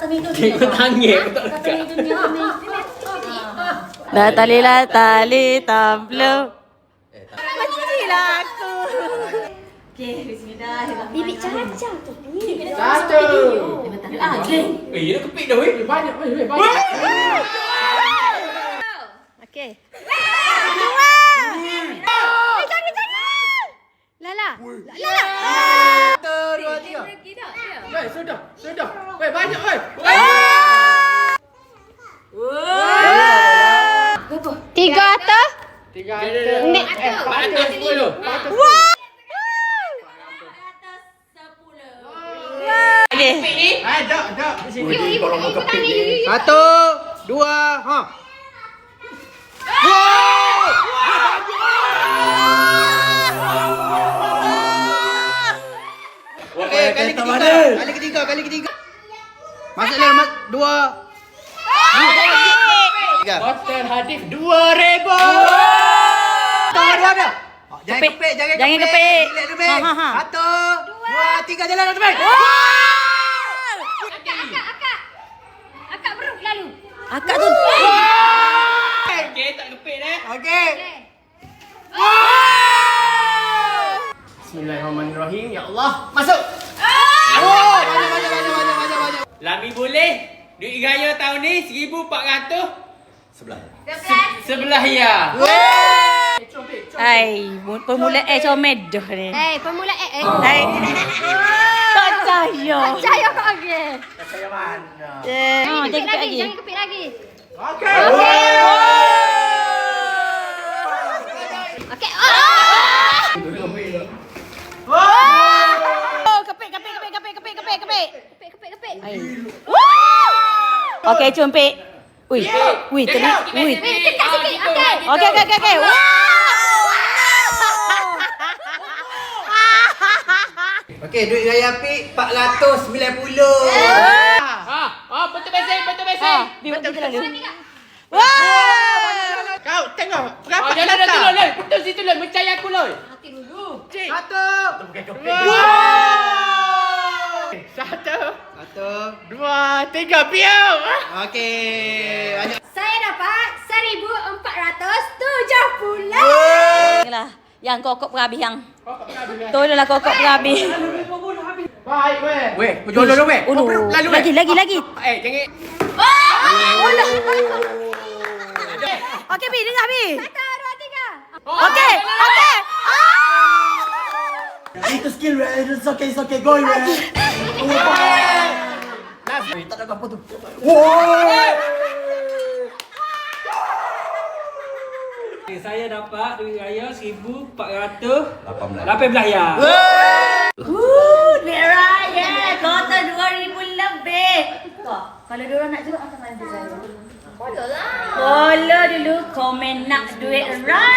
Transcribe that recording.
Tengok tangan tak Dah tali tablo. Pancilah aku. Okey, bismillahirrahmanirrahim. Bibi jangan jatuh. Satu. Okey. Dia kepik dah weh. Banyak. Okey. Dua. Jangan. Lala. Satu, dua, tiga. Weh, sudah. Weh, banyak weh. Tiga atau? Tiga atas. Ni. 410. Wah. Okey. Dak. Ibu tanya you. Satu, dua, ha. Okey, kali ketiga. Masuk dalam dua. Hotel Hadif 2,000. Dua. Jangan kepik. Jangan kepik. Relax. Ha. Satu, dua, tiga, jalan Azmi. Akak beruk lalu. Akak tu. Okey, tak kepik dah. Okey. Bismillahirrahmanirrahim. Ya Allah, masuk. Banyak. Lami boleh? Duit raya tahun ni 1,400. Sebelah ya. Hai, pemula comel dah ni. Pemula Hai. Tak percaya. Percaya kau lagi. Saya mana? Jangan kepik lagi. Jangan kepik lagi. Okey. Okey. Oh, kepik. Kepik. Okey, cumpik. Ui, tadi. Ui. Dekat sikit. Okey. Okey. Okey, duit raya Apik 490. Betul besar. Betul lalu. Kau tengok berapa datang. Loi. Putus situ loi, percaya aku loi. Hati dulu. Satu. Satu, dua, tiga, piau. Okey. Banyak. Saya dapat 1,470. Inilah yang kokok perhabis yang. Tolonglah kokok perhabis. Baik weh. Weh, jual dulu weh. Lalu weh. Lagi. Jangan. Okey, Bi, dengar Bi. 1, 2, 3. Okey. Itu skill weh, it's okay, go weh. Tak ada apa tu. Saya dapat duit raya 1,418 ya. Duit raya. Total 2,000 lebih. Kalau diorang nak juga, macam mana dia saya? Follow lah. Follow dulu komen nak duit raya.